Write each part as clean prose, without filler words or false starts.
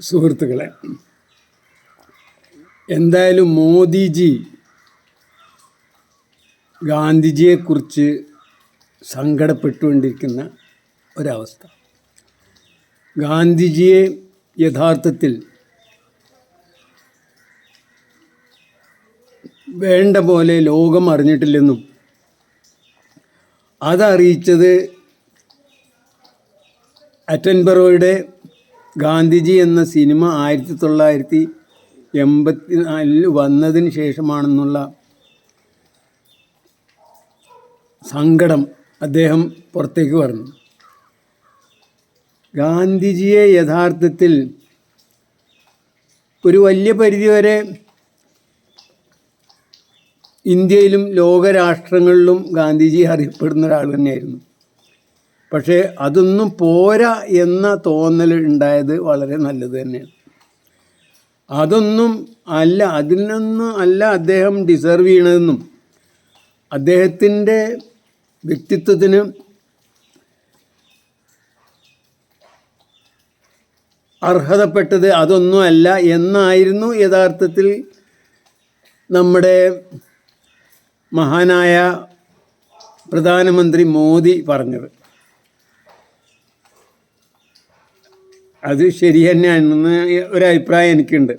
സുഹൃത്തുക്കളെ, എന്തായാലും മോദിജി ഗാന്ധിജിയെക്കുറിച്ച് സങ്കടപ്പെട്ടുകൊണ്ടിരിക്കുന്ന ഒരവസ്ഥ. ഗാന്ധിജിയെ യഥാർത്ഥത്തിൽ വേണ്ട പോലെ ലോകം അറിഞ്ഞിട്ടില്ലെന്നും അതറിയിച്ചത് അറ്റൻബറോയുടെ ഗാന്ധിജി എന്ന സിനിമ 1984 വന്നതിന് ശേഷമാണെന്നുള്ള സങ്കടം അദ്ദേഹം പുറത്തേക്ക് പറഞ്ഞു. ഗാന്ധിജിയെ യഥാർത്ഥത്തിൽ ഒരു വലിയ പരിധിവരെ ഇന്ത്യയിലും ലോകരാഷ്ട്രങ്ങളിലും ഗാന്ധിജി അറിയപ്പെടുന്ന ഒരാൾ തന്നെയായിരുന്നു. പക്ഷേ അതൊന്നും പോരാ എന്ന തോന്നൽ ഉണ്ടായത് വളരെ നല്ലത് തന്നെയാണ്. അതിനൊന്നും അല്ല അദ്ദേഹം ഡിസർവ് ചെയ്യണതെന്നും അദ്ദേഹത്തിൻ്റെ വ്യക്തിത്വത്തിന് അർഹതപ്പെട്ടത് അതൊന്നും അല്ല എന്നായിരുന്നു യഥാർത്ഥത്തിൽ നമ്മുടെ മഹാനായ പ്രധാനമന്ത്രി മോദി പറഞ്ഞത്. അത് ശരി തന്നെയാണെന്ന് ഒരഭിപ്രായം എനിക്കുണ്ട്.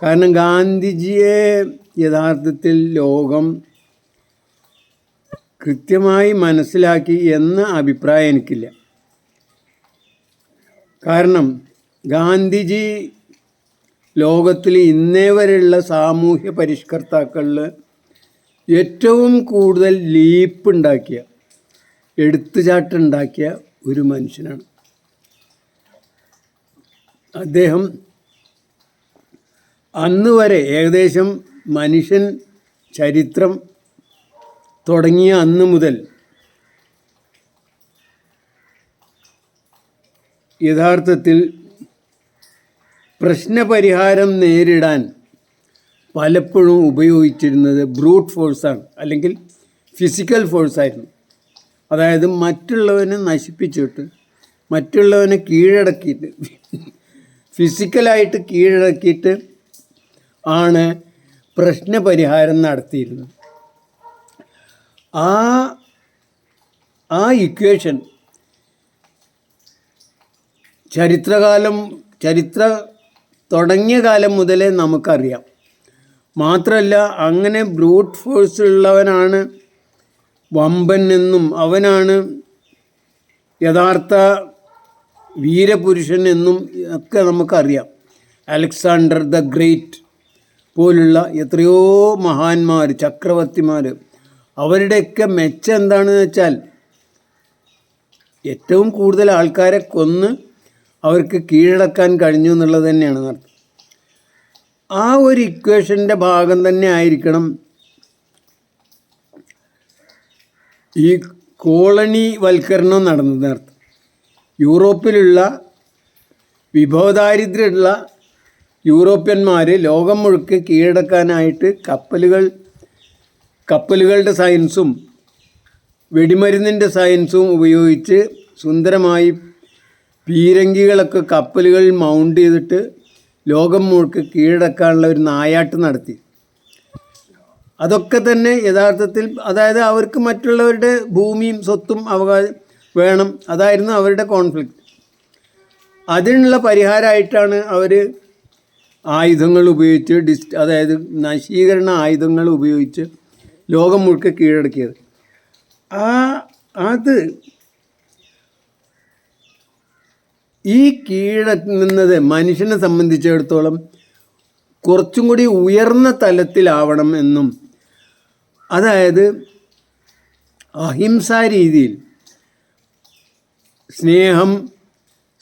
കാരണം ഗാന്ധിജിയെ യഥാർത്ഥത്തിൽ ലോകം കൃത്യമായി മനസ്സിലാക്കി എന്ന അഭിപ്രായം എനിക്കില്ല. കാരണം ഗാന്ധിജി ലോകത്തിൽ ഇന്നേ വരെയുള്ള സാമൂഹ്യ പരിഷ്കർത്താക്കളിൽ ഏറ്റവും കൂടുതൽ ലീപ്പുണ്ടാക്കിയ, എടുത്തുചാട്ടുണ്ടാക്കിയ ഒരു മനുഷ്യനാണ് അദ്ദേഹം. അന്ന് വരെ ഏകദേശം മനുഷ്യൻ ചരിത്രം തുടങ്ങിയ അന്ന് മുതൽ യഥാർത്ഥത്തിൽ പ്രശ്നപരിഹാരം നേരിടാൻ പലപ്പോഴും ഉപയോഗിച്ചിരുന്നത് ബ്രൂട്ട് ഫോഴ്സാണ്, അല്ലെങ്കിൽ ഫിസിക്കൽ ഫോഴ്സായിരുന്നു. അതായത് മറ്റുള്ളവനെ നശിപ്പിച്ചിട്ട്, മറ്റുള്ളവനെ കീഴടക്കിയിട്ട്, ഫിസിക്കലായിട്ട് കീഴടക്കിയിട്ട് ആണ് പ്രശ്നപരിഹാരം നടത്തിയിരുന്നത്. ആ ഇക്വേഷൻ ചരിത്ര തുടങ്ങിയ കാലം മുതലേ നമുക്കറിയാം. മാത്രമല്ല, അങ്ങനെ ബ്രൂട്ട് ഫോഴ്സ് ഉള്ളവനാണ് വമ്പൻ എന്നും അവനാണ് യഥാർത്ഥ വീരപുരുഷൻ എന്നും ഒക്കെ നമുക്കറിയാം. അലക്സാണ്ടർ ദ ഗ്രേറ്റ് പോലുള്ള എത്രയോ മഹാന്മാർ, ചക്രവർത്തിമാർ, അവരുടെയൊക്കെ മെച്ചം എന്താണെന്ന് വെച്ചാൽ ഏറ്റവും കൂടുതൽ ആൾക്കാരെ കൊന്ന് അവർക്ക് കീഴടക്കാൻ കഴിഞ്ഞു എന്നുള്ളത് തന്നെയാണ് അർത്ഥം. ആ ഒരു ഇക്വേഷൻ്റെ ഭാഗം തന്നെ ആയിരിക്കണം ഈ കോളനി വൽക്കരണം നടന്നതിനർത്ഥം. യൂറോപ്പിലുള്ള വിഭവദാരിദ്ര്യമുള്ള യൂറോപ്യന്മാർ ലോകം മുഴുക്കെ കീഴടക്കാനായിട്ട് കപ്പലുകളുടെ സയൻസും വെടിമരുന്നിൻ്റെ സയൻസും ഉപയോഗിച്ച് സുന്ദരമായി പീരങ്കികളൊക്കെ കപ്പലുകളിൽ മൗണ്ട് ചെയ്തിട്ട് ലോകം മുഴുക്കെ കീഴടക്കാനുള്ള ഒരു നായാട്ട് നടത്തി. അതൊക്കെ തന്നെ യഥാർത്ഥത്തിൽ, അതായത് അവർക്ക് മറ്റുള്ളവരുടെ ഭൂമിയും സ്വത്തും വേണം, അതായിരുന്നു അവരുടെ കോൺഫ്ലിക്റ്റ്. അതിനുള്ള പരിഹാരമായിട്ടാണ് അവർ ആയുധങ്ങൾ ഉപയോഗിച്ച് അതായത് നശീകരണ ആയുധങ്ങൾ ഉപയോഗിച്ച് ലോകം മുഴുക്കെ കീഴടക്കിയത്. അത് ഈ കീഴടങ്ങുന്നത് മനുഷ്യനെ സംബന്ധിച്ചിടത്തോളം കുറച്ചും കൂടി ഉയർന്ന തലത്തിലാവണം എന്നും, അതായത് അഹിംസാ രീതിയിൽ സ്നേഹം,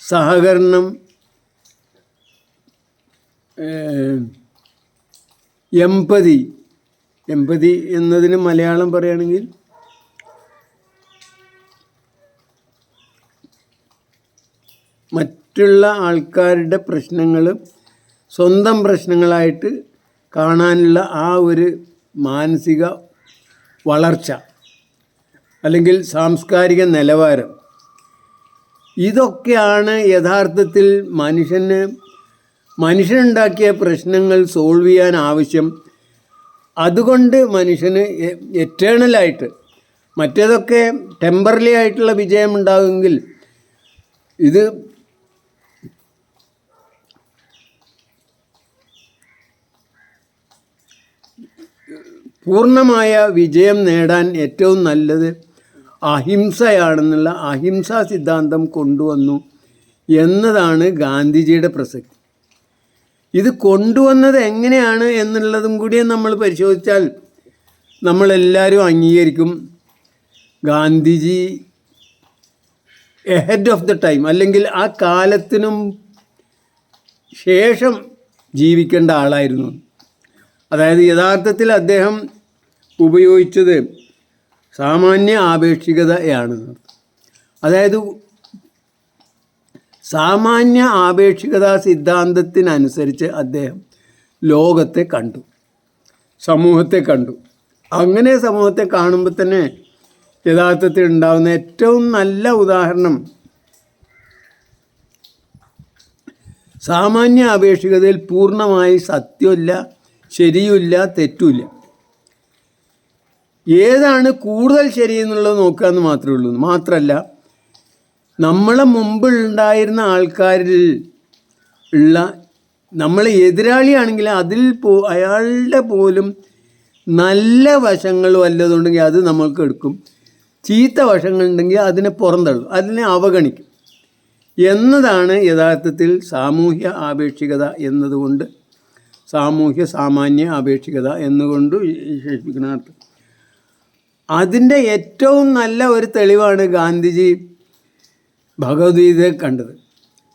സഹകരണം, എമ്പതി എന്നതിന് മലയാളം പറയുകയാണെങ്കിൽ മറ്റുള്ള ആൾക്കാരുടെ പ്രശ്നങ്ങൾ സ്വന്തം പ്രശ്നങ്ങളായിട്ട് കാണാനുള്ള ആ ഒരു മാനസിക വളർച്ച അല്ലെങ്കിൽ സാംസ്കാരിക നിലവാരം, ഇതൊക്കെയാണ് യഥാർത്ഥത്തിൽ മനുഷ്യനുണ്ടാക്കിയ പ്രശ്നങ്ങൾ സോൾവ് ചെയ്യാൻ ആവശ്യം. അതുകൊണ്ട് മനുഷ്യന് എറ്റേണലായിട്ട്, മറ്റേതൊക്കെ ടെമ്പററി ആയിട്ടുള്ള വിജയം ഉണ്ടാകുമെങ്കിൽ ഇത് പൂർണ്ണമായ വിജയം നേടാൻ ഏറ്റവും നല്ലത് അഹിംസയാണെന്നുള്ള അഹിംസാ സിദ്ധാന്തം കൊണ്ടുവന്നു എന്നതാണ് ഗാന്ധിജിയുടെ പ്രസക്തി. ഇത് കൊണ്ടുവന്നത് എങ്ങനെയാണ് എന്നുള്ളതും കൂടി നമ്മൾ പരിശോധിച്ചാൽ നമ്മളെല്ലാവരും അംഗീകരിക്കും. Gandhiji ahead of the time, അല്ലെങ്കിൽ ആ കാലത്തിനും ശേഷം ജീവിക്കേണ്ട ആളായിരുന്നു. അതായത് യഥാർത്ഥത്തിൽ അദ്ദേഹം ഉപയോഗിച്ചത് സാമാന്യ ആപേക്ഷികതയാണ്. അതായത് സാമാന്യ ആപേക്ഷികതാ സിദ്ധാന്തത്തിനനുസരിച്ച് അദ്ദേഹം ലോകത്തെ കണ്ടു, സമൂഹത്തെ കണ്ടു. അങ്ങനെ സമൂഹത്തെ കാണുമ്പോൾ തന്നെ യഥാർത്ഥത്തിൽ ഉണ്ടാകുന്ന ഏറ്റവും നല്ല ഉദാഹരണം സാമാന്യ ആപേക്ഷികതയിൽ പൂർണ്ണമായി സത്യമില്ല, ശരിയുമില്ല, തെറ്റുമില്ല. ഏതാണ് കൂടുതൽ ശരിയെന്നുള്ളത് നോക്കുക എന്ന് മാത്രമേ ഉള്ളൂ. മാത്രമല്ല, നമ്മളെ മുമ്പുണ്ടായിരുന്ന ആൾക്കാരിൽ ഉള്ള, നമ്മൾ എതിരാളിയാണെങ്കിൽ അതിൽ അയാളുടെ പോലും നല്ല വശങ്ങൾ വല്ലതുണ്ടെങ്കിൽ അത് നമ്മൾക്ക് എടുക്കും, ചീത്ത വശങ്ങളുണ്ടെങ്കിൽ അതിനെ പുറന്തള്ളും, അതിനെ അവഗണിക്കും എന്നതാണ് യഥാർത്ഥത്തിൽ സാമൂഹ്യ ആപേക്ഷികത എന്നതുകൊണ്ട്, സാമാന്യ ആപേക്ഷികത എന്നുകൊണ്ട് വിശേഷിപ്പിക്കുന്ന അർത്ഥം. അതിൻ്റെ ഏറ്റവും നല്ല ഒരു തെളിവാണ് ഗാന്ധിജി ഭഗവത്ഗീതയെ കണ്ടത്.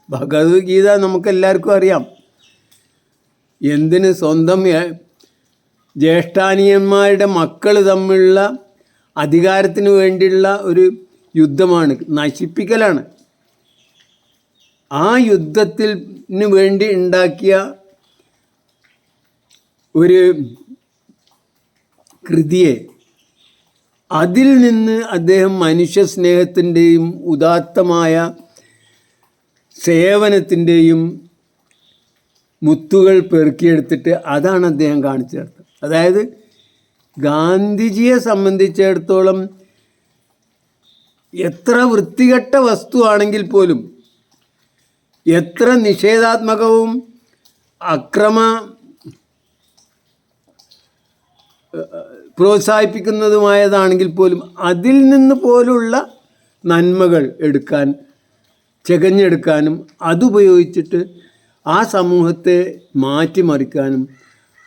ഭഗവത്ഗീത നമുക്കെല്ലാവർക്കും അറിയാം. എന്തിന് സ്വന്തം ജ്യേഷ്ഠാനിയന്മാരുടെ മക്കൾ തമ്മിലുള്ള അധികാരത്തിന് വേണ്ടിയുള്ള ഒരു യുദ്ധമാണ്, നശിപ്പിക്കലാണ്. ആ യുദ്ധത്തിന് വേണ്ടി ഉണ്ടാക്കിയ ഒരു കൃതിയെ, അതിൽ നിന്ന് അദ്ദേഹം മനുഷ്യ സ്നേഹത്തിൻ്റെയും ഉദാത്തമായ സേവനത്തിൻ്റെയും മുത്തുകൾ പെറുക്കിയെടുത്തിട്ട് അതാണ് അദ്ദേഹം കാണിച്ചു തരുന്നത്. അതായത് ഗാന്ധിജിയെ സംബന്ധിച്ചിടത്തോളം എത്ര വൃത്തികെട്ട വസ്തുവാണെങ്കിൽ പോലും, എത്ര നിഷേധാത്മകവും പ്രോത്സാഹിപ്പിക്കുന്നതുമായതാണെങ്കിൽ പോലും അതിൽ നിന്ന് പോലുള്ള നന്മകൾ എടുക്കാൻ, ചകഞ്ഞെടുക്കാനും അതുപയോഗിച്ചിട്ട് ആ സമൂഹത്തെ മാറ്റിമറിക്കാനും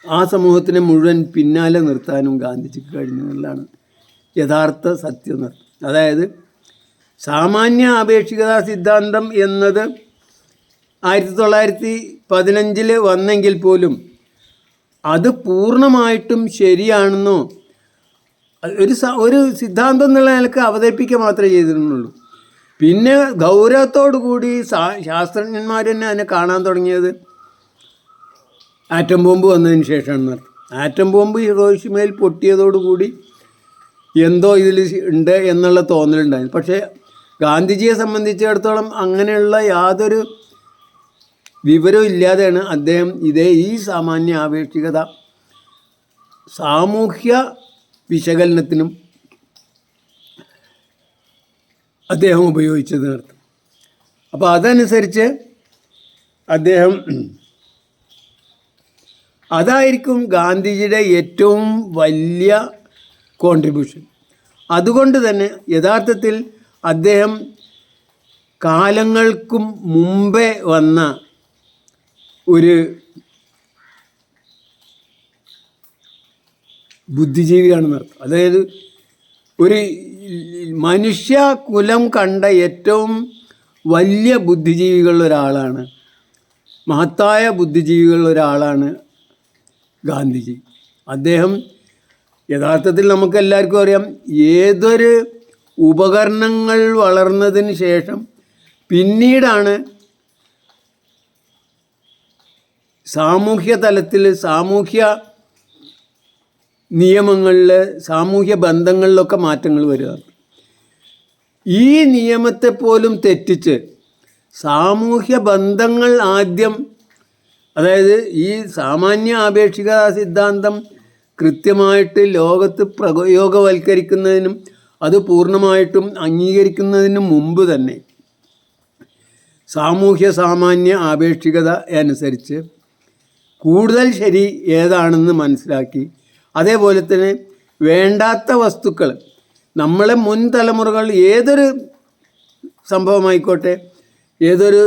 ആ സമൂഹത്തിനെ മുഴുവൻ പിന്നാലെ നിർത്താനും ഗാന്ധിജിക്ക് കഴിഞ്ഞു എന്നുള്ളതാണ് യഥാർത്ഥ സത്യം. അതായത് സാമാന്യ ആപേക്ഷികതാ സിദ്ധാന്തം എന്നത് 1915 വന്നെങ്കിൽ പോലും അത് പൂർണ്ണമായിട്ടും ശരിയാണെന്നോ ഒരു സിദ്ധാന്തം എന്നുള്ള നിലക്ക് അവതരിപ്പിക്കുക മാത്രമേ ചെയ്തിരുന്നുള്ളൂ. പിന്നെ ഗൗരവത്തോടു കൂടി ശാസ്ത്രജ്ഞന്മാർ തന്നെ അതിനെ കാണാൻ തുടങ്ങിയത് ആറ്റം ബോംബ് വന്നതിന് ശേഷമാണ്. ആറ്റം ബോംബ് ഹിറോഷിമയിൽ പൊട്ടിയതോടുകൂടി എന്തോ ഇതിൽ ഉണ്ട് എന്നുള്ള തോന്നലുണ്ടായിരുന്നു. പക്ഷേ ഗാന്ധിജിയെ സംബന്ധിച്ചിടത്തോളം അങ്ങനെയുള്ള യാതൊരു വിവരവും ഇല്ലാതെയാണ് അദ്ദേഹം ഈ സാമാന്യ ആപേക്ഷികത സാമൂഹ്യ വിശകലനത്തിനും അദ്ദേഹം ഉപയോഗിച്ചത് നിർത്തും. അപ്പോൾ അതനുസരിച്ച് അദ്ദേഹം, അതായിരിക്കും ഗാന്ധിജിയുടെ ഏറ്റവും വലിയ കോൺട്രിബ്യൂഷൻ. അതുകൊണ്ട് തന്നെ യഥാർത്ഥത്തിൽ അദ്ദേഹം കാലങ്ങൾക്കും മുമ്പേ വന്ന ഒരു ബുദ്ധിജീവിയാണെന്ന് അർത്ഥം. അതായത് ഒരു മനുഷ്യകുലം കണ്ട ഏറ്റവും വലിയ ബുദ്ധിജീവികളിലൊരാളാണ്, മഹത്തായ ബുദ്ധിജീവികളിലൊരാളാണ് ഗാന്ധിജി. അദ്ദേഹം യഥാർത്ഥത്തിൽ നമുക്കെല്ലാവർക്കും അറിയാം, ഏതൊരു ഉപകരണങ്ങൾ വളർന്നതിന് ശേഷം പിന്നീടാണ് സാമൂഹ്യ തലത്തിൽ, സാമൂഹ്യ നിയമങ്ങളിൽ, സാമൂഹ്യ ബന്ധങ്ങളിലൊക്കെ മാറ്റങ്ങൾ വരിക. ഈ നിയമത്തെ പോലും തെറ്റിച്ച് സാമൂഹ്യ ബന്ധങ്ങൾ ആദ്യം, അതായത് ഈ സാമാന്യ ആപേക്ഷിക സിദ്ധാന്തം കൃത്യമായിട്ട് ലോകത്ത് പ്രയോഗവൽക്കരിക്കുന്നതിനും അത് പൂർണ്ണമായിട്ടും അംഗീകരിക്കുന്നതിനും മുമ്പ് തന്നെ സാമാന്യ ആപേക്ഷികത അനുസരിച്ച് കൂടുതൽ ശരി ഏതാണെന്ന് മനസ്സിലാക്കി, അതേപോലെ തന്നെ വേണ്ടാത്ത വസ്തുക്കൾ നമ്മളെ മുൻ തലമുറകൾ ഏതൊരു സംഭവമായിക്കോട്ടെ, ഏതൊരു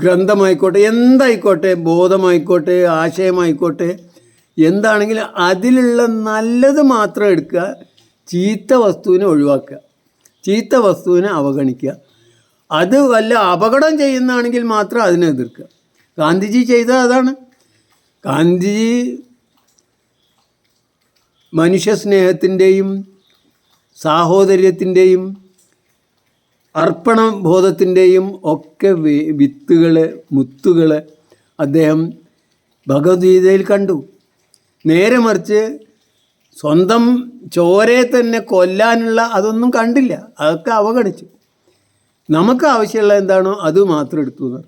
ഗ്രന്ഥമായിക്കോട്ടെ, എന്തായിക്കോട്ടെ, ബോധമായിക്കോട്ടെ, ആശയമായിക്കോട്ടെ, എന്താണെങ്കിലും അതിലുള്ള നല്ലത് മാത്രം എടുക്കുക, ചീത്ത വസ്തുവിനെ ഒഴിവാക്കുക, ചീത്ത വസ്തുവിനെ അവഗണിക്കുക. അത് വല്ല അപകടം ചെയ്യുന്നതാണെങ്കിൽ മാത്രം അതിനെ എതിർക്കുക. ഗാന്ധിജി ചെയ്തത് അതാണ്. ഗാന്ധിജി മനുഷ്യസ്നേഹത്തിൻ്റെയും സാഹോദര്യത്തിൻ്റെയും അർപ്പണബോധത്തിൻ്റെയും ഒക്കെ മുത്തുകൾ അദ്ദേഹം ഭഗവത്ഗീതയിൽ കണ്ടു. നേരെ മറിച്ച് സ്വന്തം ചോരയെ തന്നെ കൊല്ലാനുള്ള അതൊന്നും കണ്ടില്ല, അതൊക്കെ അവഗണിച്ചു. നമുക്ക് ആവശ്യമുള്ള എന്താണോ അത് മാത്രം എടുത്തു എന്ന്.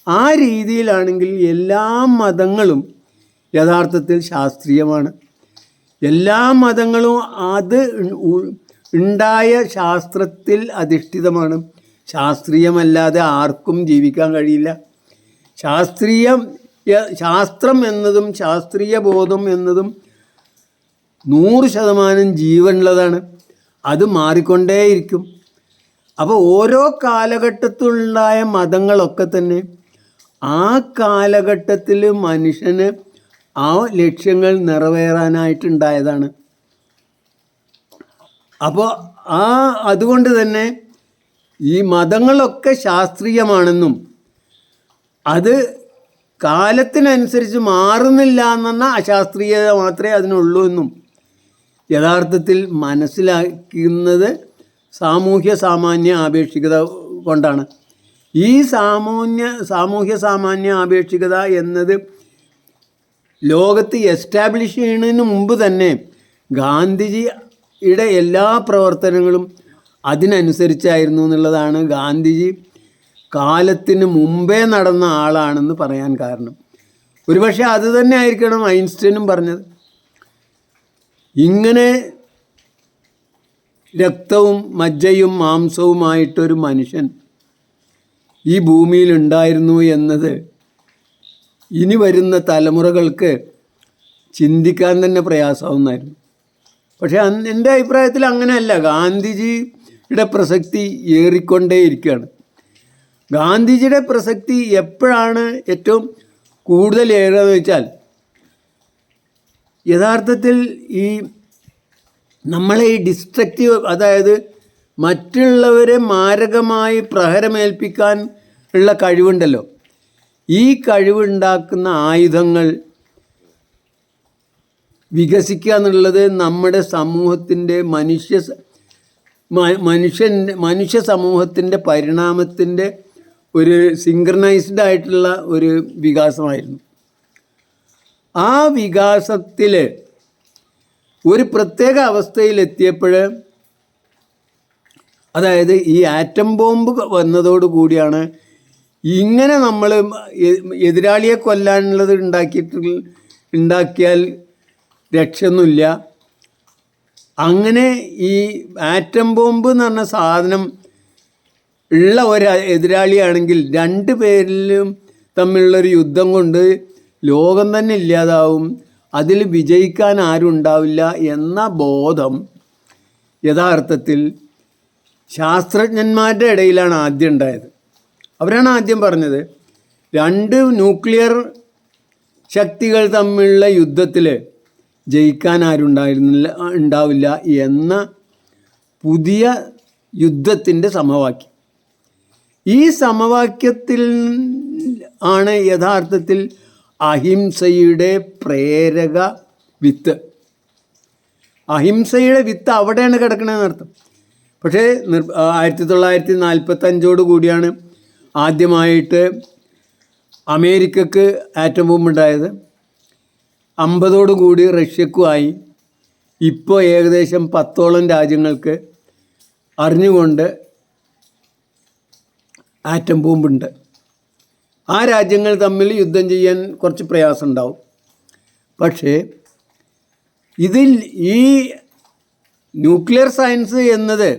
ആ രീതിയിലാണെങ്കിൽ എല്ലാ മതങ്ങളും യഥാർത്ഥത്തിൽ ശാസ്ത്രീയമാണ്. എല്ലാ മതങ്ങളും അത് ഉണ്ടായ ശാസ്ത്രത്തിൽ അധിഷ്ഠിതമാണ്. ശാസ്ത്രീയമല്ലാതെ ആർക്കും ജീവിക്കാൻ കഴിയില്ല. ശാസ്ത്രം എന്നതും ശാസ്ത്രീയ ബോധം എന്നതും 100% ജീവനുള്ളതാണ്. അത് മാറിക്കൊണ്ടേയിരിക്കും. അപ്പോൾ ഓരോ കാലഘട്ടത്തിലുണ്ടായ മതങ്ങളൊക്കെ തന്നെ ആ കാലഘട്ടത്തിൽ മനുഷ്യന് ആ ലക്ഷ്യങ്ങൾ നിറവേറാനായിട്ടുണ്ടായതാണ്. അപ്പോൾ അതുകൊണ്ട് തന്നെ ഈ മതങ്ങളൊക്കെ ശാസ്ത്രീയമാണെന്നും അത് കാലത്തിനനുസരിച്ച് മാറുന്നില്ല എന്ന അശാസ്ത്രീയത മാത്രമേ അതിനുള്ളൂ എന്നും യഥാർത്ഥത്തിൽ മനസ്സിലാക്കുന്നത് സാമാന്യ ആപേക്ഷികത കൊണ്ടാണ്. ഈ സാമാന്യ ആപേക്ഷികത എന്നത് ലോകത്ത് എസ്റ്റാബ്ലിഷ് ചെയ്യുന്നതിന് മുമ്പ് തന്നെ ഗാന്ധിജിയുടെ എല്ലാ പ്രവർത്തനങ്ങളും അതിനനുസരിച്ചായിരുന്നു എന്നുള്ളതാണ് ഗാന്ധിജി കാലത്തിന് മുമ്പേ നടന്ന ആളാണെന്ന് പറയാൻ കാരണം. ഒരുപക്ഷെ അത് തന്നെ ആയിരിക്കണം ഐൻസ്റ്റീനും പറഞ്ഞത്. ഇങ്ങനെ രക്തവും മജ്ജയും മാംസവുമായിട്ടൊരു മനുഷ്യൻ ഈ ഭൂമിയിലുണ്ടായിരുന്നു എന്നത് ഇനി വരുന്ന തലമുറകൾക്ക് ചിന്തിക്കാൻ തന്നെ പ്രയാസമാവുന്നായിരുന്നു. പക്ഷേ എൻ്റെ അഭിപ്രായത്തിൽ അങ്ങനെയല്ല. ഗാന്ധിജിയുടെ പ്രസക്തി ഏറിക്കൊണ്ടേയിരിക്കുകയാണ്. ഗാന്ധിജിയുടെ പ്രസക്തി എപ്പോഴാണ് ഏറ്റവും കൂടുതൽ ഏറുകയെന്ന് വെച്ചാൽ യഥാർത്ഥത്തിൽ ഈ നമ്മളെ ഈ ഡിസ്ട്രക്റ്റീവ്, അതായത് മറ്റുള്ളവരെ മാരകമായി പ്രഹരമേൽപ്പിക്കാൻ ഉള്ള കഴിവുണ്ടല്ലോ, ഈ കഴിവുണ്ടാക്കുന്ന ആയുധങ്ങൾ വികസിക്കുക എന്നുള്ളത് നമ്മുടെ സമൂഹത്തിൻ്റെ മനുഷ്യ സമൂഹത്തിൻ്റെ പരിണാമത്തിൻ്റെ ഒരു സിങ്ക്രണൈസ്ഡ് ആയിട്ടുള്ള ഒരു വികാസമായിരുന്നു. ആ വികാസത്തിൽ ഒരു പ്രത്യേക അവസ്ഥയിലെത്തിയപ്പോൾ, അതായത് ഈ ആറ്റം ബോംബ് വന്നതോടുകൂടിയാണ് ഇങ്ങനെ നമ്മൾ എതിരാളിയെ കൊല്ലാനുള്ളത് ഉണ്ടാക്കിയാൽ രക്ഷയൊന്നുമില്ല. അങ്ങനെ ഈ ആറ്റം ബോംബ് എന്ന് പറഞ്ഞ സാധനം ഉള്ള ഒരു എതിരാളിയാണെങ്കിൽ 2 പേരിലും തമ്മിലുള്ളൊരു യുദ്ധം കൊണ്ട് ലോകം തന്നെ ഇല്ലാതാവും, അതിൽ വിജയിക്കാൻ ആരും ഉണ്ടാവില്ല എന്ന ബോധം യഥാർത്ഥത്തിൽ ശാസ്ത്രജ്ഞന്മാരുടെ ഇടയിലാണ് ആദ്യം ഉണ്ടായത്. അവരാണ് ആദ്യം പറഞ്ഞത് 2 ന്യൂക്ലിയർ ശക്തികൾ തമ്മിലുള്ള യുദ്ധത്തിൽ ജയിക്കാൻ ആരും ഉണ്ടാവില്ല എന്ന പുതിയ യുദ്ധത്തിൻ്റെ സമവാക്യം. ഈ സമവാക്യത്തിൽ ആണ് യഥാർത്ഥത്തിൽ അഹിംസയുടെ പ്രേരക വിത്ത്. അഹിംസയുടെ വിത്ത് അവിടെയാണ് കിടക്കണതെന്നർത്ഥം. പക്ഷേ 1945 കൂടിയാണ് ആദ്യമായിട്ട് അമേരിക്കക്ക് ആറ്റം ബോംബ് ഉണ്ടായത്. 50 കൂടി റഷ്യക്കുമായി. ഇപ്പോൾ ഏകദേശം 10ഓളം രാജ്യങ്ങൾക്ക് അറിഞ്ഞുകൊണ്ട് ആറ്റം ബോംബുണ്ട്. ആ രാജ്യങ്ങൾ തമ്മിൽ യുദ്ധം ചെയ്യാൻ കുറച്ച് പ്രയാസം ഉണ്ടാവും. പക്ഷേ ഇതിൽ ഈ ന്യൂക്ലിയർ സയൻസ് എന്നത്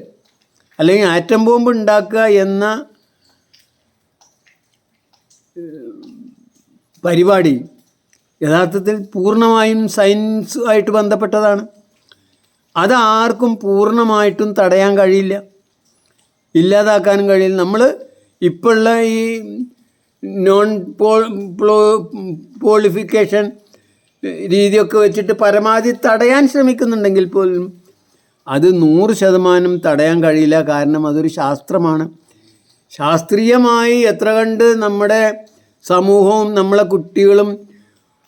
അല്ലെങ്കിൽ ആറ്റം ബോംബ് ഉണ്ടാക്കുക എന്ന പരിപാടി യഥാർത്ഥത്തിൽ പൂർണ്ണമായും സയൻസുമായിട്ട് ബന്ധപ്പെട്ടതാണ്. അതാർക്കും പൂർണ്ണമായിട്ടും തടയാൻ കഴിയില്ല, ഇല്ലാതാക്കാനും കഴിയില്ല. നമ്മൾ ഇപ്പോഴുള്ള ഈ നോൺ പോളിഫിക്കേഷൻ രീതിയൊക്കെ വെച്ചിട്ട് പരമാവധി തടയാൻ ശ്രമിക്കുന്നുണ്ടെങ്കിൽ പോലും അത് 100% തടയാൻ കഴിയില്ല. കാരണം അതൊരു ശാസ്ത്രമാണ്. ശാസ്ത്രീയമായി എത്ര കണ്ട് നമ്മുടെ സമൂഹവും നമ്മളെ കുട്ടികളും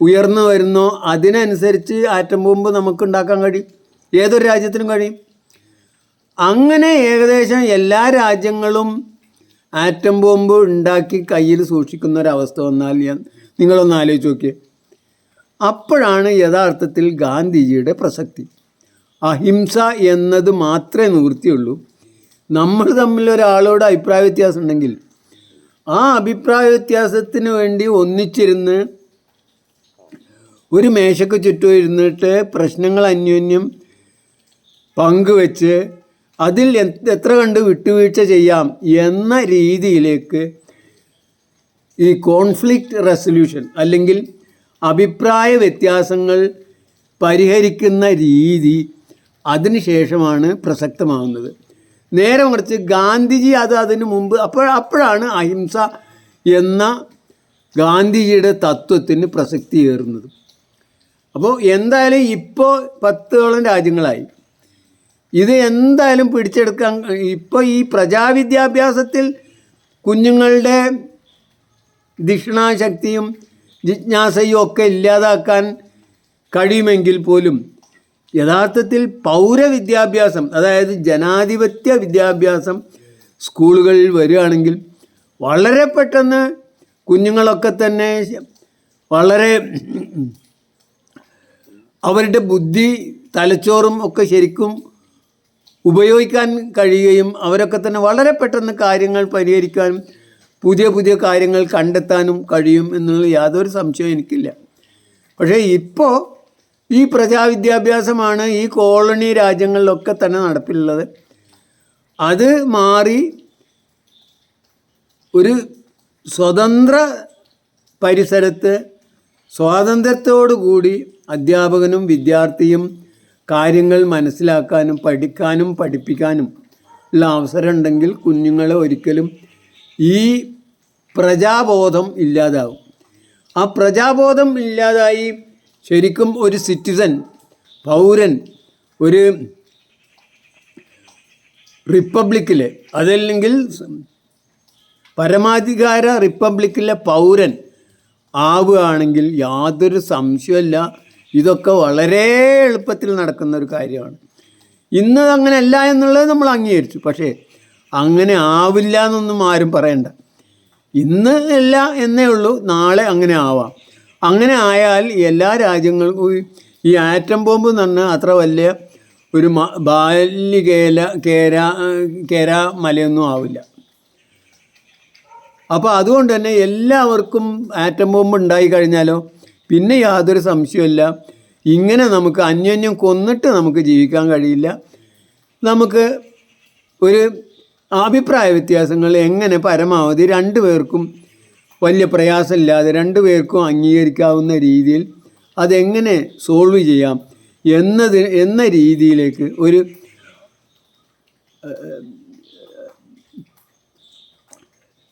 ഉയർന്നു വരുന്നോ അതിനനുസരിച്ച് ആറ്റം ബോംബ് നമുക്ക് ഉണ്ടാക്കാൻ കഴിയും. ഏതൊരു രാജ്യത്തിനും കഴിയും. അങ്ങനെ ഏകദേശം എല്ലാ രാജ്യങ്ങളും ആറ്റം ബോംബ് ഉണ്ടാക്കി കയ്യിൽ സൂക്ഷിക്കുന്ന ഒരവസ്ഥ വന്നാൽ നിങ്ങളൊന്ന് ആലോചിച്ച് നോക്കിയേ. അപ്പോഴാണ് യഥാർത്ഥത്തിൽ ഗാന്ധിജിയുടെ പ്രസക്തി. അഹിംസ എന്നത് മാത്രമേ നിവൃത്തിയുള്ളൂ. നമ്മൾ തമ്മിൽ ഒരാളോട് അഭിപ്രായ വ്യത്യാസം ഉണ്ടെങ്കിൽ ആ അഭിപ്രായ വ്യത്യാസത്തിന് വേണ്ടി ഒന്നിച്ചിരുന്ന് ഒരു മേശയ്ക്ക് ചുറ്റും ഇരുന്നിട്ട് പ്രശ്നങ്ങൾ അന്യോന്യം പങ്കുവെച്ച് അതിൽ എത്ര കണ്ട് വിട്ടുവീഴ്ച ചെയ്യാം എന്ന രീതിയിലേക്ക് ഈ കോൺഫ്ലിക്റ്റ് റെസൊല്യൂഷൻ അല്ലെങ്കിൽ അഭിപ്രായ വ്യത്യാസങ്ങൾ പരിഹരിക്കുന്ന രീതി അതിനുശേഷമാണ് പ്രസക്തമാകുന്നത്. നേരെ മറിച്ച് ഗാന്ധിജി അതിനു മുമ്പ് അപ്പോഴാണ് അഹിംസ എന്ന ഗാന്ധിജിയുടെ തത്വത്തിന് പ്രസക്തിയേറുന്നത്. അപ്പോൾ എന്തായാലും ഇപ്പോൾ 10ഓളം രാജ്യങ്ങളായി. ഇത് എന്തായാലും പിടിച്ചെടുക്കാൻ ഇപ്പോൾ ഈ പ്രജാവിദ്യാഭ്യാസത്തിൽ കുഞ്ഞുങ്ങളുടെ ധിഷണാശക്തിയും ജിജ്ഞാസയും ഒക്കെ ഇല്ലാതാക്കാൻ കഴിയുമെങ്കിൽ പോലും യഥാർത്ഥത്തിൽ പൗരവിദ്യാഭ്യാസം, അതായത് ജനാധിപത്യ വിദ്യാഭ്യാസം സ്കൂളുകളിൽ വരികയാണെങ്കിൽ വളരെ പെട്ടെന്ന് കുഞ്ഞുങ്ങളൊക്കെ തന്നെ വളരെ അവരുടെ ബുദ്ധി തലച്ചോറും ഒക്കെ ശരിക്കും ഉപയോഗിക്കാൻ കഴിയുകയും അവരൊക്കെ തന്നെ വളരെ പെട്ടെന്ന് കാര്യങ്ങൾ പരിഹരിക്കാനും പുതിയ പുതിയ കാര്യങ്ങൾ കണ്ടെത്താനും കഴിയും എന്നുള്ള യാതൊരു സംശയവും എനിക്കില്ല. പക്ഷേ ഇപ്പോൾ ഈ പ്രജാവിദ്യാഭ്യാസമാണ് ഈ കോളനി രാജ്യങ്ങളിലൊക്കെ തന്നെ നടപ്പിലുള്ളത്. അത് മാറി ഒരു സ്വതന്ത്ര പരിസരത്ത് സ്വാതന്ത്ര്യത്തോടു കൂടി അധ്യാപകനും വിദ്യാർത്ഥിയും കാര്യങ്ങൾ മനസ്സിലാക്കാനും പഠിക്കാനും പഠിപ്പിക്കാനും ഉള്ള അവസരം ഉണ്ടെങ്കിൽ കുഞ്ഞുങ്ങളെ ഒരിക്കലും ഈ പ്രജാബോധം ഇല്ലാതാവും. ആ പ്രജാബോധം ഇല്ലാതായി ശരിക്കും ഒരു സിറ്റിസൺ, പൗരൻ, ഒരു റിപ്പബ്ലിക്കിലെ അതല്ലെങ്കിൽ പരമാധികാര റിപ്പബ്ലിക്കിലെ പൗരൻ ആവുകയാണെങ്കിൽ യാതൊരു സംശയമില്ല ഇതൊക്കെ വളരെ എളുപ്പത്തിൽ നടക്കുന്ന ഒരു കാര്യമാണ്. ഇന്ന് അങ്ങനെയല്ല എന്നുള്ളത് നമ്മൾ അംഗീകരിച്ചു. പക്ഷേ അങ്ങനെ ആവില്ല എന്നൊന്നും ആരും പറയണ്ട. ഇന്ന് അല്ല എന്നേ ഉള്ളൂ, നാളെ അങ്ങനെ ആവാം. അങ്ങനെ ആയാൽ എല്ലാ രാജ്യങ്ങൾക്കും ഈ ആറ്റം ബോംബ് എന്ന് പറഞ്ഞാൽ അത്ര വലിയ ഒരു കേര മലയൊന്നും ആവില്ല. അപ്പോൾ അതുകൊണ്ട് തന്നെ എല്ലാവർക്കും ആറ്റം ബോംബ് ഉണ്ടായി കഴിഞ്ഞാലോ പിന്നെ യാതൊരു സംശയമില്ല, ഇങ്ങനെ നമുക്ക് അന്യോന്യം കൊന്നിട്ട് നമുക്ക് ജീവിക്കാൻ കഴിയില്ല. നമുക്ക് ഒരു അഭിപ്രായ വ്യത്യാസങ്ങൾ എങ്ങനെ പരമാവധി രണ്ടുപേർക്കും വലിയ പ്രയാസമില്ലാതെ രണ്ടുപേർക്കും അംഗീകരിക്കാവുന്ന രീതിയിൽ അതെങ്ങനെ സോൾവ് ചെയ്യാം എന്ന രീതിയിലേക്ക് ഒരു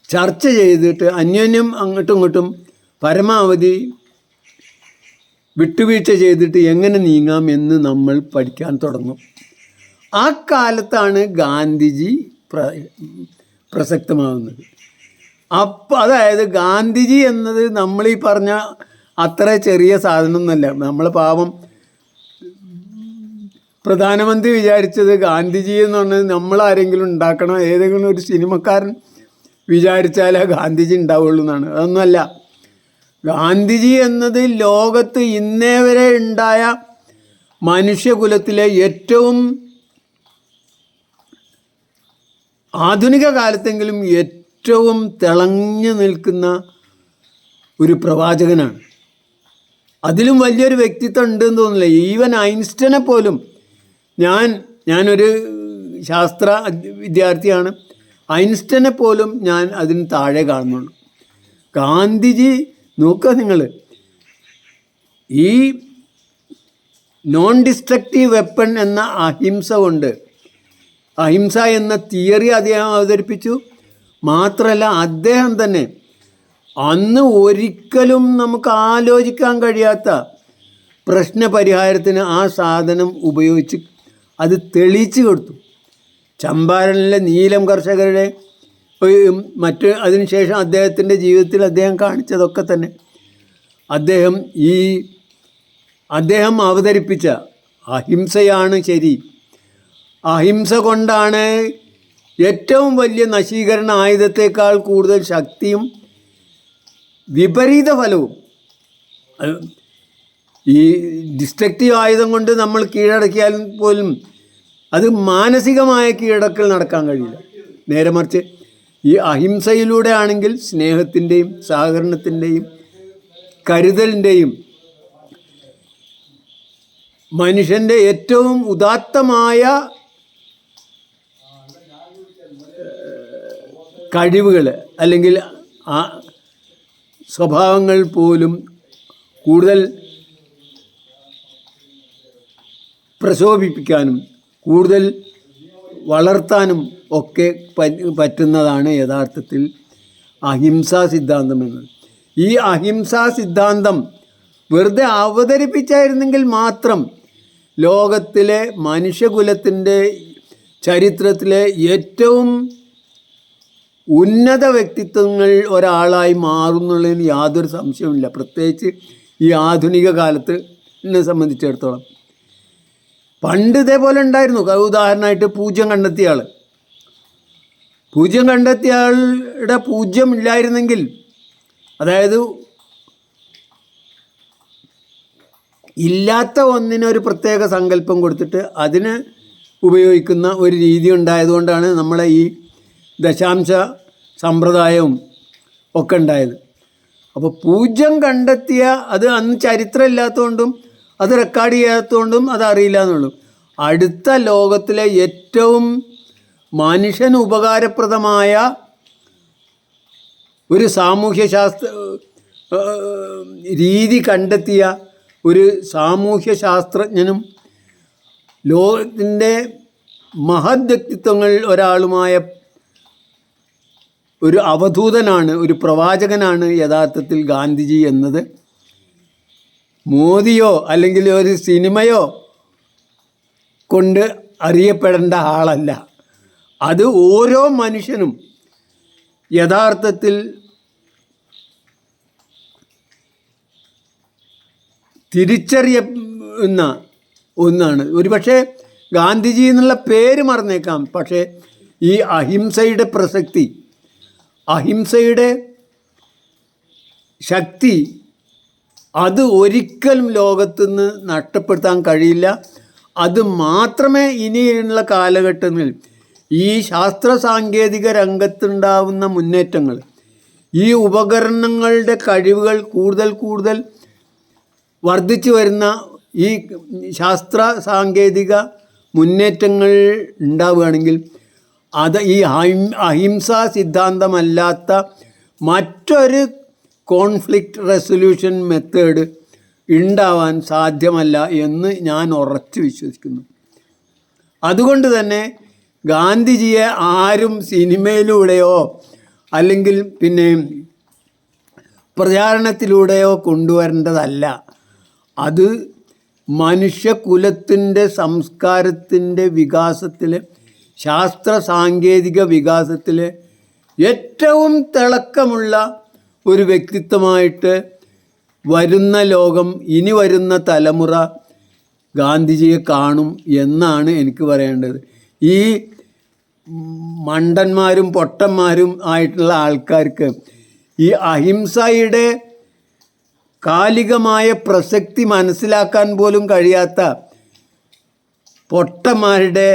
ചർച്ച ചെയ്തിട്ട് അന്യോന്യം അങ്ങോട്ടും ഇങ്ങോട്ടും പരമാവധി വിട്ടുവീഴ്ച ചെയ്തിട്ട് എങ്ങനെ നീങ്ങാം എന്ന് നമ്മൾ പഠിക്കാൻ തുടങ്ങും. ആ കാലത്താണ് ഗാന്ധിജി പ്രസക്തമാകുന്നത്. അതായത് ഗാന്ധിജി എന്നത് നമ്മളീ പറഞ്ഞ അത്ര ചെറിയ സാധനമൊന്നുമല്ല. നമ്മൾ പാവം പ്രധാനമന്ത്രി വിചാരിച്ചത് ഗാന്ധിജി എന്ന് പറഞ്ഞത് നമ്മളാരെങ്കിലും ഉണ്ടാക്കണം, ഏതെങ്കിലും ഒരു സിനിമക്കാരൻ വിചാരിച്ചാലേ ഗാന്ധിജി ഉണ്ടാവുള്ളൂ എന്നാണ്. അതൊന്നുമല്ല. ഗാന്ധിജി എന്നത് ലോകത്ത് ഇന്നേ വരെ ഉണ്ടായ മനുഷ്യകുലത്തിലെ ഏറ്റവും ആധുനിക കാലത്തെങ്കിലും ഏറ്റവും തിളങ്ങി നിൽക്കുന്ന ഒരു പ്രവാചകനാണ്. അതിലും വലിയൊരു വ്യക്തിത്വം ഉണ്ടെന്ന് തോന്നുന്നില്ല. ഈവൻ ഐൻസ്റ്റനെ പോലും ഞാനൊരു ശാസ്ത്ര വിദ്യാർത്ഥിയാണ്. ഐൻസ്റ്റനെ പോലും ഞാൻ അതിന് താഴെ കാണുന്നുള്ളൂ. ഗാന്ധിജി നോക്കുക നിങ്ങൾ, ഈ നോൺ ഡിസ്ട്രക്റ്റീവ് വെപ്പൺ എന്ന അഹിംസ കൊണ്ട്, അഹിംസ എന്ന തിയറി അദ്ദേഹം അവതരിപ്പിച്ചു. മാത്രമല്ല അദ്ദേഹം തന്നെ അന്ന് ഒരിക്കലും നമുക്ക് ആലോചിക്കാൻ കഴിയാത്ത പ്രശ്നപരിഹാരത്തിന് ആ സാധനം ഉപയോഗിച്ച് അത് തെളിയിച്ചു കൊടുത്തു. ചമ്പാരനിലെ നീലം കർഷകരുടെ മറ്റ് അതിനുശേഷം അദ്ദേഹത്തിൻ്റെ ജീവിതത്തിൽ അദ്ദേഹം കാണിച്ചതൊക്കെ തന്നെ അദ്ദേഹം അവതരിപ്പിച്ച അഹിംസയാണ് ശരി. അഹിംസ കൊണ്ടാണ് ഏറ്റവും വലിയ നശീകരണ ആയുധത്തേക്കാൾ കൂടുതൽ ശക്തിയും വിപരീത ഫലവും. ഈ ഡിസ്ട്രക്റ്റീവ് ആയുധം കൊണ്ട് നമ്മൾ കീഴടക്കിയാലും പോലും അത് മാനസികമായ കീഴടക്കൽ നടക്കാൻ കഴിയില്ല. നേരെ മറിച്ച് ഈ അഹിംസയിലൂടെ ആണെങ്കിൽ സ്നേഹത്തിൻ്റെയും സഹകരണത്തിൻ്റെയും കരുതലിൻ്റെയും മനുഷ്യൻ്റെ ഏറ്റവും ഉദാത്തമായ കഴിവുകൾ അല്ലെങ്കിൽ ആ സ്വഭാവങ്ങൾ പോലും കൂടുതൽ പ്രശോഭിപ്പിക്കാനും കൂടുതൽ വളർത്താനും ഒക്കെ പറ്റുന്നതാണ് യഥാർത്ഥത്തിൽ അഹിംസാ സിദ്ധാന്തം എന്നത്. ഈ അഹിംസാ സിദ്ധാന്തം വെറുതെ അവതരിപ്പിച്ചായിരുന്നെങ്കിൽ മാത്രം ലോകത്തിലെ മനുഷ്യകുലത്തിൻ്റെ ചരിത്രത്തിലെ ഏറ്റവും ഉന്നത വ്യക്തിത്വങ്ങൾ ഒരാളായി മാറുന്നുള്ളതിന് യാതൊരു സംശയവുമില്ല. പ്രത്യേകിച്ച് ഈ ആധുനിക കാലത്ത് എന്നെ സംബന്ധിച്ചിടത്തോളം. പണ്ട് ഇതേപോലെ ഉണ്ടായിരുന്നു. ഉദാഹരണമായിട്ട് പൂജ്യം കണ്ടെത്തിയ ആൾ, പൂജ്യം കണ്ടെത്തിയ ആളുടെ പൂജ്യം ഇല്ലായിരുന്നെങ്കിൽ, അതായത് ഇല്ലാത്ത ഒന്നിനൊരു പ്രത്യേക സങ്കല്പം കൊടുത്തിട്ട് അതിന് ഉപയോഗിക്കുന്ന ഒരു രീതി ഉണ്ടായതുകൊണ്ടാണ് നമ്മളെ ഈ ദശാംശ സമ്പ്രദായവും ഒക്കെ ഉണ്ടായത്. അപ്പോൾ പൂജ്യം കണ്ടെത്തിയ അത് അന്ന് ചരിത്രം ഇല്ലാത്തതുകൊണ്ടും അത് റെക്കോർഡ് ചെയ്യാത്തതുകൊണ്ടും അതറിയില്ല എന്നുള്ളൂ. അടുത്ത ലോകത്തിലെ ഏറ്റവും മനുഷ്യന് ഉപകാരപ്രദമായ ഒരു സാമൂഹ്യശാസ്ത്ര രീതി കണ്ടെത്തിയ ഒരു സാമൂഹ്യ ശാസ്ത്രജ്ഞനും ലോകത്തിൻ്റെ മഹത് വ്യക്തിത്വങ്ങളിൽ ഒരാളുമായ ഒരു അവധൂതനാണ്, ഒരു പ്രവാചകനാണ് യഥാർത്ഥത്തിൽ ഗാന്ധിജി എന്നത് മോദിയോ അല്ലെങ്കിൽ ഒരു സിനിമയോ കൊണ്ട് അറിയപ്പെടേണ്ട ആളല്ല. അത് ഓരോ മനുഷ്യനും യഥാർത്ഥത്തിൽ തിരിച്ചറിയുന്ന ഒന്നാണ്. ഒരുപക്ഷെ ഗാന്ധിജി എന്നുള്ള പേര് മറന്നേക്കാം, പക്ഷേ ഈ അഹിംസയുടെ പ്രസക്തി, അഹിംസയുടെ ശക്തി അത് ഒരിക്കലും ലോകത്തുനിന്ന് നഷ്ടപ്പെടുത്താൻ കഴിയില്ല. അത് മാത്രമേ ഇനിയുള്ള കാലഘട്ടങ്ങളിൽ ഈ ശാസ്ത്ര സാങ്കേതിക രംഗത്തുണ്ടാവുന്ന മുന്നേറ്റങ്ങൾ, ഈ ഉപകരണങ്ങളുടെ കഴിവുകൾ കൂടുതൽ വർദ്ധിച്ചു വരുന്ന ഈ ശാസ്ത്ര സാങ്കേതിക മുന്നേറ്റങ്ങൾ ഉണ്ടാവുകയാണെങ്കിൽ അത് ഈ അഹിംസാ സിദ്ധാന്തമല്ലാത്ത മറ്റൊരു കോൺഫ്ലിക്റ്റ് റെസൊല്യൂഷൻ മെത്തേഡ് ഉണ്ടാവാൻ സാധ്യമല്ല എന്ന് ഞാൻ ഉറച്ചു വിശ്വസിക്കുന്നു. അതുകൊണ്ട് തന്നെ ഗാന്ധിജിയെ ആരും സിനിമയിലൂടെയോ അല്ലെങ്കിൽ പിന്നെ പ്രചാരണത്തിലൂടെയോ കൊണ്ടുവരേണ്ടതല്ല. അത് മനുഷ്യകുലത്തിൻ്റെ സംസ്കാരത്തിൻ്റെ വികാസത്തിൽ, ശാസ്ത്ര സാങ്കേതിക വികാസത്തിൽ ഏറ്റവും തിളക്കമുള്ള ഒരു വ്യക്തിത്വമായിട്ട് വരുന്ന ലോകം, ഇനി വരുന്ന തലമുറ ഗാന്ധിജിയെ കാണും എന്നാണ് എനിക്ക് പറയേണ്ടത്. ഈ മണ്ടന്മാരും പൊട്ടന്മാരും ആയിട്ടുള്ള ആൾക്കാർക്ക് ഈ അഹിംസയുടെ കാലികമായ പ്രസക്തി മനസ്സിലാക്കാൻ പോലും കഴിയാത്ത പൊട്ടന്മാരുടെ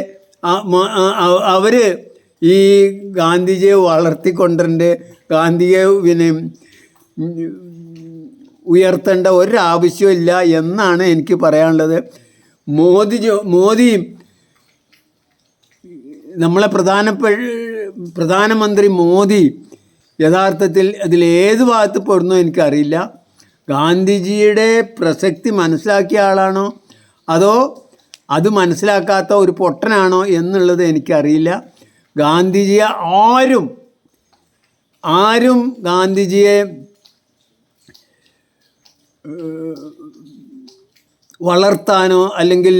അവർ ഈ ഗാന്ധിജിയെ വളർത്തിക്കൊണ്ടിട്ടുണ്ട്, ഗാന്ധിയെ പിന്നെ ഉയർത്തേണ്ട ഒരാവശ്യമില്ല എന്നാണ് എനിക്ക് പറയാനുള്ളത്. മോദി നമ്മളെ പ്രധാനമന്ത്രി മോദി യഥാർത്ഥത്തിൽ അതിലേത് ഭാഗത്ത് പെടുന്നോ എനിക്കറിയില്ല. ഗാന്ധിജിയുടെ പ്രസക്തി മനസ്സിലാക്കിയ ആളാണോ അതോ അത് മനസ്സിലാക്കാത്ത ഒരു പൊട്ടനാണോ എന്നുള്ളത് എനിക്കറിയില്ല. ഗാന്ധിജിയെ ആരും ഗാന്ധിജിയെ വളർത്താനോ അല്ലെങ്കിൽ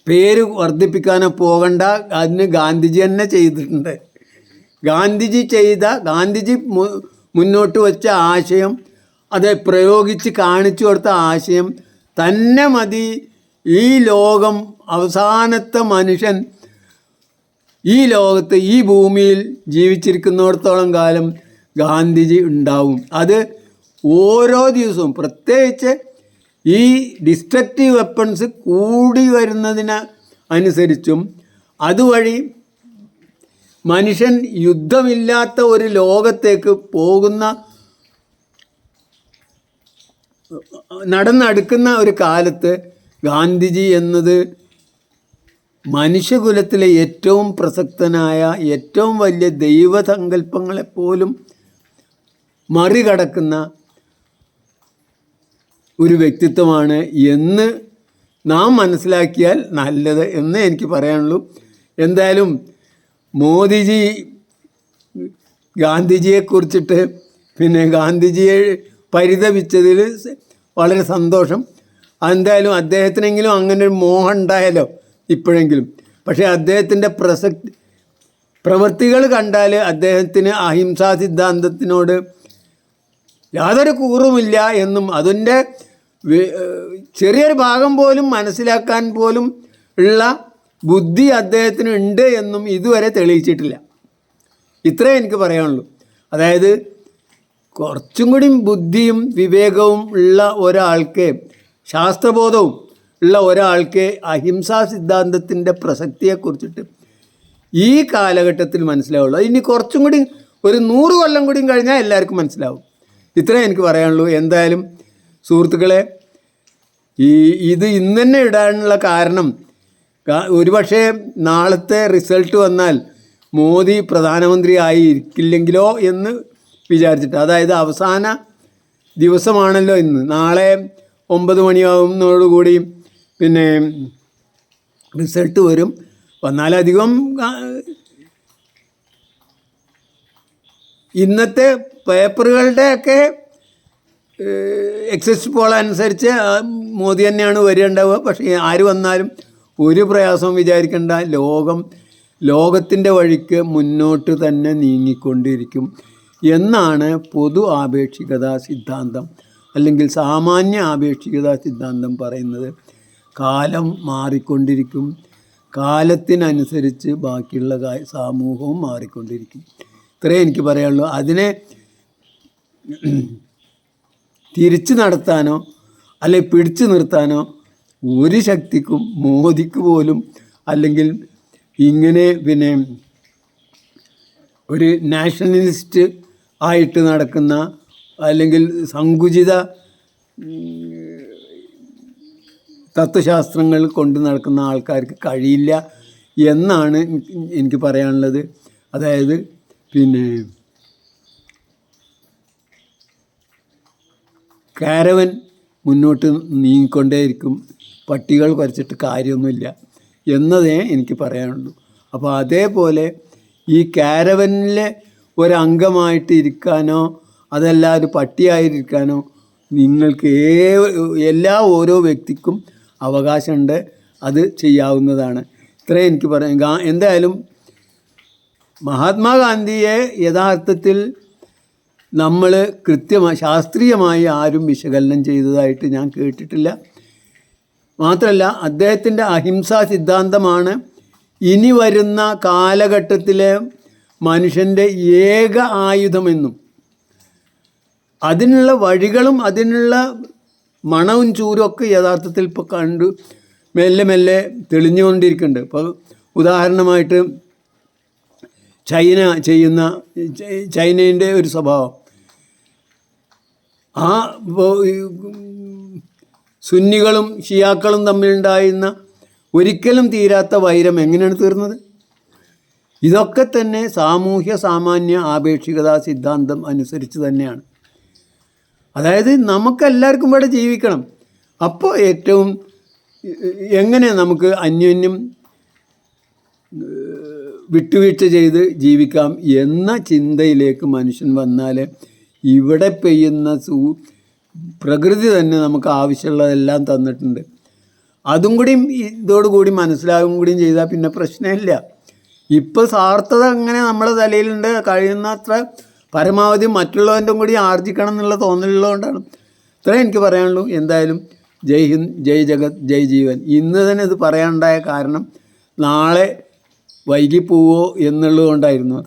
പേര് വർദ്ധിപ്പിക്കാനോ പോകണ്ട. അതിന് ഗാന്ധിജി തന്നെ ചെയ്തിട്ടുണ്ട്. ഗാന്ധിജി മുന്നോട്ട് വെച്ച ആശയം, അത് പ്രയോഗിച്ച് കാണിച്ചു കൊടുത്ത ആശയം തന്നെ മതി. ഈ ലോകം അവസാനത്തെ മനുഷ്യൻ ഈ ലോകത്ത് ഈ ഭൂമിയിൽ ജീവിച്ചിരിക്കുന്നിടത്തോളം കാലം ഗാന്ധിജി ഉണ്ടാവും. അത് ഓരോ ദിവസവും, പ്രത്യേകിച്ച് ഈ ഡിസ്ട്രക്റ്റീവ് വെപ്പൺസ് കൂടി വരുന്നതിന് അനുസരിച്ചും അതുവഴി മനുഷ്യൻ യുദ്ധമില്ലാത്ത ഒരു ലോകത്തേക്ക് നടന്നെടുക്കുന്ന ഒരു കാലത്ത് ഗാന്ധിജി എന്നത് മനുഷ്യകുലത്തിലെ ഏറ്റവും പ്രസക്തനായ, ഏറ്റവും വലിയ ദൈവസങ്കല്പങ്ങളെപ്പോലും മറികടക്കുന്ന ഒരു വ്യക്തിത്വമാണ് എന്ന് നാം മനസ്സിലാക്കിയാൽ നല്ലത് എന്ന് എനിക്ക് പറയാനുള്ളൂ. എന്തായാലും മോദിജി ഗാന്ധിജിയെക്കുറിച്ചിട്ട് പിന്നെ ഗാന്ധിജിയെ പരിതപിച്ചതിൽ വളരെ സന്തോഷം. എന്തായാലും അദ്ദേഹത്തിനെങ്കിലും അങ്ങനെ ഒരു മോഹം ഉണ്ടായാലോ ഇപ്പോഴെങ്കിലും. പക്ഷേ അദ്ദേഹത്തിൻ്റെ പ്രവൃത്തികൾ കണ്ടാൽ അദ്ദേഹത്തിന് അഹിംസാ സിദ്ധാന്തത്തിനോട് യാതൊരു കൂറുമില്ല എന്നും അതിൻ്റെ ചെറിയൊരു ഭാഗം പോലും മനസ്സിലാക്കാൻ പോലും ഉള്ള ബുദ്ധി അദ്ദേഹത്തിന് ഉണ്ട് എന്നും ഇതുവരെ തെളിയിച്ചിട്ടില്ല. ഇത്രേ എനിക്ക് പറയാനുള്ളൂ. അതായത് കുറച്ചും കൂടി ബുദ്ധിയും വിവേകവും ഉള്ള ഒരാൾക്ക്, ശാസ്ത്രബോധവും ഉള്ള ഒരാൾക്ക് അഹിംസാ സിദ്ധാന്തത്തിൻ്റെ പ്രസക്തിയെക്കുറിച്ചിട്ട് ഈ കാലഘട്ടത്തിൽ മനസ്സിലാവുള്ളൂ. ഇനി കുറച്ചും കൂടി ഒരു 100 കൊല്ലം കൂടി കഴിഞ്ഞാൽ എല്ലാവർക്കും മനസ്സിലാവും. ഇത്രേ എനിക്ക് പറയാനുള്ളൂ. എന്തായാലും സുഹൃത്തുക്കളെ, ഇത് ഇന്ന് തന്നെ ഇടാനുള്ള കാരണം ഒരുപക്ഷെ നാളത്തെ റിസൾട്ട് വന്നാൽ മോദി പ്രധാനമന്ത്രി ആയിരിക്കില്ലെങ്കിലോ എന്ന് വിചാരിച്ചിട്ട്. അതായത് അവസാന ദിവസമാണല്ലോ ഇന്ന്. നാളെ 9 മണിയാവുന്നതോടുകൂടി പിന്നെ റിസൾട്ട് വരും. വന്നാലധികം ഇന്നത്തെ പേപ്പറുകളുടെയൊക്കെ എക്സിറ്റ് പോൾ അനുസരിച്ച് മോദി തന്നെയാണ് വരേണ്ടാവുക. പക്ഷേ ആര് വന്നാലും ഒരു പ്രയാസവും വിചാരിക്കേണ്ട. ലോകത്തിൻ്റെ വഴിക്ക് മുന്നോട്ട് തന്നെ നീങ്ങിക്കൊണ്ടിരിക്കും എന്നാണ് പൊതു ആപേക്ഷികതാ സിദ്ധാന്തം അല്ലെങ്കിൽ സാമാന്യ ആപേക്ഷികതാ സിദ്ധാന്തം പറയുന്നത്. കാലം മാറിക്കൊണ്ടിരിക്കും, കാലത്തിനനുസരിച്ച് ബാക്കിയുള്ള സമൂഹവും മാറിക്കൊണ്ടിരിക്കും. ഇത്രയേ എനിക്ക് പറയാനുള്ളൂ. അതിനെ തിരിച്ചു നടത്താനോ അല്ലെങ്കിൽ പിടിച്ചു നിർത്താനോ ഒരു ശക്തിക്കും, മോദിക്ക് പോലും, അല്ലെങ്കിൽ ഇങ്ങനെ പിന്നെ ഒരു നാഷണലിസ്റ്റ് ആയിട്ട് നടക്കുന്ന അല്ലെങ്കിൽ സങ്കുചിത തത്വശാസ്ത്രങ്ങൾ കൊണ്ട് നടക്കുന്ന ആൾക്കാർക്ക് കഴിയില്ല എന്നാണ് എനിക്ക് പറയാനുള്ളത്. അതായത് പിന്നെ കാരവൻ മുന്നോട്ട് നീങ്ങിക്കൊണ്ടേയിരിക്കും, പട്ടികൾ കുറച്ചിട്ട് കാര്യമൊന്നുമില്ല എന്നതേ എനിക്ക് പറയാനുള്ളൂ. അപ്പോൾ അതേപോലെ ഈ കാരവനിലെ ഒരംഗമായിട്ട് ഇരിക്കാനോ അതല്ല ഒരു പട്ടിയായിരിക്കാനോ നിങ്ങൾക്ക് ഓരോ വ്യക്തിക്കും അവകാശമുണ്ട്. അത് ചെയ്യാവുന്നതാണ്. ഇത്രയും എനിക്ക് പറയാം. എന്തായാലും മഹാത്മാഗാന്ധിയെ യഥാർത്ഥത്തിൽ നമ്മൾ ശാസ്ത്രീയമായി ആരും വിശകലനം ചെയ്തതായിട്ട് ഞാൻ കേട്ടിട്ടില്ല. മാത്രമല്ല അദ്ദേഹത്തിൻ്റെ അഹിംസാ സിദ്ധാന്തമാണ് ഇനി വരുന്ന കാലഘട്ടത്തിലെ മനുഷ്യൻ്റെ ഏക ആയുധമെന്നും അതിനുള്ള വഴികളും അതിനുള്ള മണവും ചൂരും ഒക്കെ യഥാർത്ഥത്തിൽ ഇപ്പോൾ മെല്ലെ മെല്ലെ തെളിഞ്ഞുകൊണ്ടിരിക്കുന്നുണ്ട്. ഇപ്പോൾ ഉദാഹരണമായിട്ട് ചൈനേൻ്റെ ഒരു സ്വഭാവം, ആ സുന്നികളും ഷിയാക്കളും തമ്മിലുണ്ടായിരുന്ന ഒരിക്കലും തീരാത്ത വൈരം എങ്ങനെയാണ് തീർന്നത്? ഇതൊക്കെ തന്നെ സാമൂഹ്യ സാമാന്യ ആപേക്ഷികതാ സിദ്ധാന്തം അനുസരിച്ച് തന്നെയാണ്. അതായത് നമുക്കെല്ലാവർക്കും ഇവിടെ ജീവിക്കണം. അപ്പോൾ ഏറ്റവും എങ്ങനെ നമുക്ക് അന്യോന്യം വിട്ടുവീഴ്ച ചെയ്ത് ജീവിക്കാം എന്ന ചിന്തയിലേക്ക് മനുഷ്യൻ വന്നാൽ ഇവിടെ പെയ്യുന്ന പ്രകൃതി തന്നെ നമുക്ക് ആവശ്യമുള്ളതെല്ലാം തന്നിട്ടുണ്ട്. അതും കൂടിയും ഇതോടുകൂടി മനസ്സിലാകും കൂടിയും ചെയ്താൽ പിന്നെ പ്രശ്നമില്ല. ഇപ്പോൾ സ്വാർത്ഥത അങ്ങനെ നമ്മുടെ തലയിലുണ്ട്. കഴിയുന്നത്ര പരമാവധി മറ്റുള്ളവൻ്റെ കൂടി ആർജിക്കണം എന്നുള്ള തോന്നലുള്ളതുകൊണ്ടാണ്. ഇത്രേ എനിക്ക് പറയാനുള്ളൂ. എന്തായാലും ജയ് ഹിന്ദ്, ജയ് ജഗത്, ജയ് ജീവൻ. ഇന്ന് തന്നെ ഇത് പറയാനുണ്ടായ കാരണം നാളെ വൈകിപ്പോവോ എന്നുള്ളത് കൊണ്ടായിരുന്നു.